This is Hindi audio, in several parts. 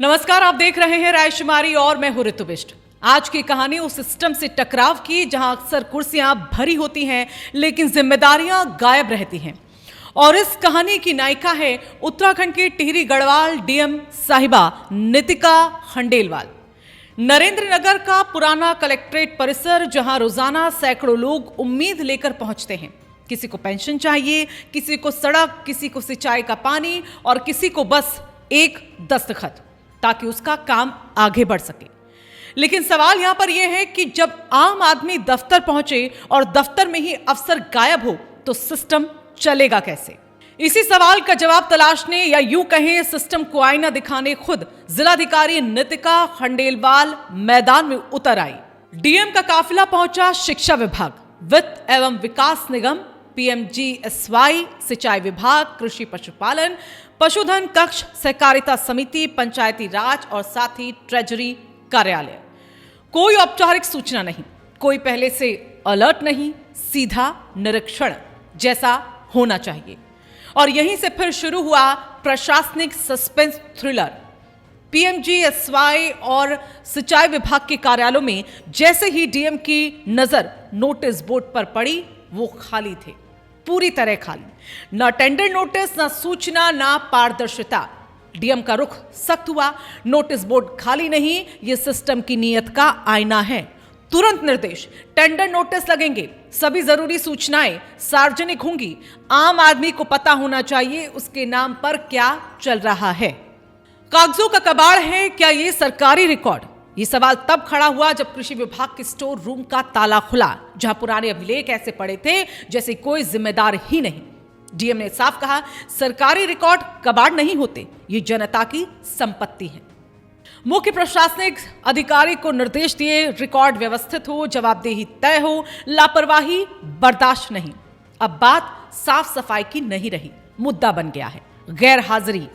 नमस्कार, आप देख रहे हैं रायशुमारी और मैं हूं ऋतु बिष्ट। आज की कहानी उस सिस्टम से टकराव की जहां अक्सर कुर्सियां भरी होती हैं लेकिन जिम्मेदारियां गायब रहती हैं। और इस कहानी की नायिका है उत्तराखंड के टिहरी गढ़वाल डीएम साहिबा नितिका खंडेलवाल। नरेंद्र नगर का पुराना कलेक्ट्रेट परिसर जहां रोजाना सैकड़ों लोग उम्मीद लेकर पहुंचते हैं। किसी को पेंशन चाहिए, किसी को सड़क, किसी को सिंचाई का पानी और किसी को बस एक दस्तखत ताकि उसका काम आगे बढ़ सके। लेकिन सवाल यहां पर यह है कि जब आम आदमी दफ्तर पहुंचे और दफ्तर में ही अफसर गायब हो तो सिस्टम चलेगा कैसे? इसी सवाल का जवाब तलाशने या यूं कहें सिस्टम को आईना दिखाने खुद जिलाधिकारी नितिका खंडेलवाल मैदान में उतर आई। डीएम का काफिला पहुंचा शिक्षा विभाग, वित्त एवं विकास निगम, पीएमजीएसवाई, सिंचाई विभाग, कृषि पशुपालन, पशुधन कक्ष, सहकारिता समिति, पंचायती राज और साथ ही ट्रेजरी कार्यालय। कोई औपचारिक सूचना नहीं, कोई पहले से अलर्ट नहीं, सीधा निरीक्षण जैसा होना चाहिए। और यहीं से फिर शुरू हुआ प्रशासनिक सस्पेंस थ्रिलर। पीएमजीएसवाई और सिंचाई विभाग के कार्यालयों में जैसे ही डीएम की नजर नोटिस बोर्ड पर पड़ी, वो खाली थे, पूरी तरह खाली। ना टेंडर नोटिस, ना सूचना, ना पारदर्शिता। डीएम का रुख सख्त हुआ। नोटिस बोर्ड खाली नहीं, यह सिस्टम की नीयत का आईना है। तुरंत निर्देश, टेंडर नोटिस लगेंगे, सभी जरूरी सूचनाएं सार्वजनिक होंगी, आम आदमी को पता होना चाहिए उसके नाम पर क्या चल रहा है। कागजों का कबाड़ है क्या ये सरकारी रिकॉर्ड? ये सवाल तब खड़ा हुआ जब कृषि विभाग के स्टोर रूम का ताला खुला, जहां पुराने अभिलेख ऐसे पड़े थे जैसे कोई जिम्मेदार ही नहीं। डीएम ने साफ कहा, सरकारी रिकॉर्ड कबाड़ नहीं होते, ये जनता की संपत्ति है। मुख्य प्रशासनिक अधिकारी को निर्देश दिए, रिकॉर्ड व्यवस्थित हो, जवाबदेही तय हो, लापरवाही बर्दाश्त नहीं। अब बात साफ सफाई की नहीं रही, मुद्दा बन गया है गैर हाजिरी।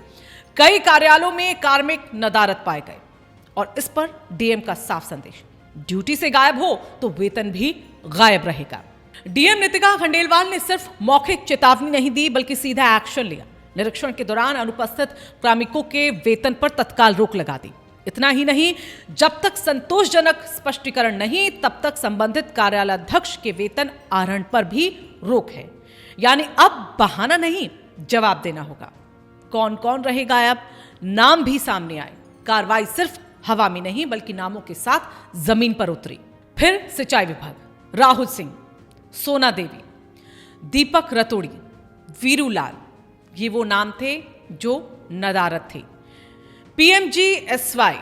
कई कार्यालयों में कार्मिक नदारत पाए गए और इस पर डीएम का साफ संदेश, ड्यूटी से गायब हो तो वेतन भी गायब रहेगा। डीएम नितिका खंडेलवाल ने सिर्फ मौखिक चेतावनी नहीं दी बल्कि सीधा एक्शन लिया। निरीक्षण के दौरान अनुपस्थित कार्मिकों के वेतन पर तत्काल रोक लगा दी। इतना ही नहीं, जब तक संतोषजनक स्पष्टीकरण नहीं तब तक संबंधित कार्यालयाध्यक्ष के वेतन आहरण पर भी रोक है। यानी अब बहाना नहीं, जवाब देना होगा। कौन कौन रहे गायब, नाम भी सामने आए। कार्रवाई सिर्फ हवा में नहीं बल्कि नामों के साथ जमीन पर उतरी। फिर सिंचाई विभाग, राहुल सिंह, सोना देवी, दीपक रतोड़ी, वीरू लाल, ये वो नाम थे जो नदारत थे। पीएमजीएसवाई,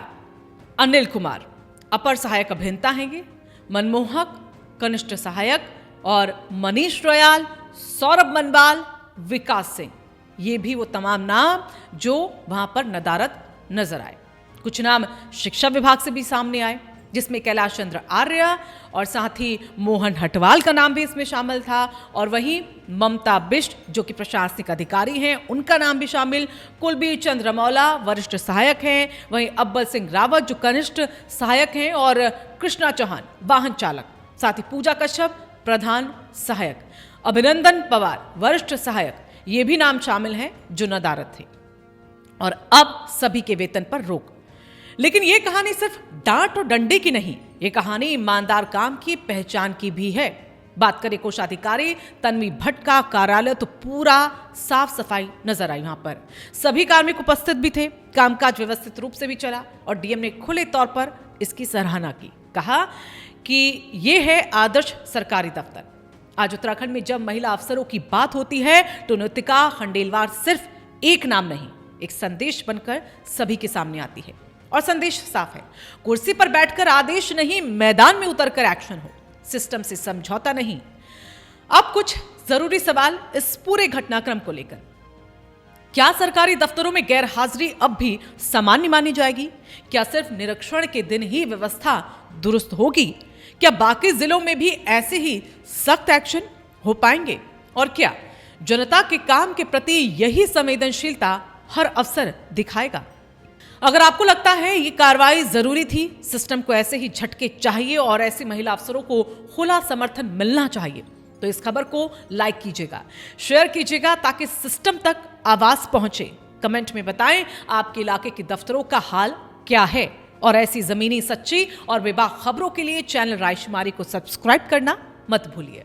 अनिल कुमार, अपर सहायक अभियंता हैं ये, मनमोहक, कनिष्ठ सहायक, और मनीष रोयाल, सौरभ मनवाल, विकास सिंह, ये भी वो तमाम नाम जो वहां पर नदारत नजर आए। कुछ नाम शिक्षा विभाग से भी सामने आए जिसमें कैलाश चंद्र आर्य और साथ ही मोहन हटवाल का नाम भी इसमें शामिल था। और वहीं ममता बिष्ट जो कि प्रशासनिक अधिकारी हैं, उनका नाम भी शामिल। कुलबीर चंद्र मौला वरिष्ठ सहायक हैं, वहीं अब्बल सिंह रावत जो कनिष्ठ सहायक हैं, और कृष्णा चौहान वाहन चालक, साथ ही पूजा कश्यप प्रधान सहायक, अभिनंदन पवार वरिष्ठ सहायक, ये भी नाम शामिल हैं जो नदारत थे। और अब सभी के वेतन पर रोक। लेकिन यह कहानी सिर्फ डांट और डंडे की नहीं, यह कहानी ईमानदार काम की पहचान की भी है। बात करें कोषाधिकारी तन्वी भट्ट का कार्यालय तो पूरा साफ सफाई नजर आई। वहां पर सभी कार्मिक उपस्थित भी थे, कामकाज व्यवस्थित रूप से भी चला और डीएम ने खुले तौर पर इसकी सराहना की। कहा कि यह है आदर्श सरकारी दफ्तर। आज उत्तराखंड में जब महिला अफसरों की बात होती है तो नितिका खंडेलवाल सिर्फ एक नाम नहीं, एक संदेश बनकर सभी के सामने आती है। और संदेश साफ है, कुर्सी पर बैठकर आदेश नहीं, मैदान में उतरकर एक्शन हो, सिस्टम से समझौता नहीं। अब कुछ जरूरी सवाल इस पूरे घटनाक्रम को लेकर। क्या सरकारी दफ्तरों में गैर हाजिरी अब भी सामान्य मानी जाएगी? क्या सिर्फ निरीक्षण के दिन ही व्यवस्था दुरुस्त होगी? क्या बाकी जिलों में भी ऐसे ही सख्त एक्शन हो पाएंगे? और क्या जनता के काम के प्रति यही संवेदनशीलता हर अफसर दिखाएगा? अगर आपको लगता है ये कार्रवाई जरूरी थी, सिस्टम को ऐसे ही झटके चाहिए और ऐसी महिला अफसरों को खुला समर्थन मिलना चाहिए, तो इस खबर को लाइक कीजिएगा, शेयर कीजिएगा ताकि सिस्टम तक आवाज पहुंचे। कमेंट में बताएं आपके इलाके के दफ्तरों का हाल क्या है। और ऐसी जमीनी, सच्ची और बेबाक खबरों के लिए चैनल रायशुमारी को सब्सक्राइब करना मत भूलिए।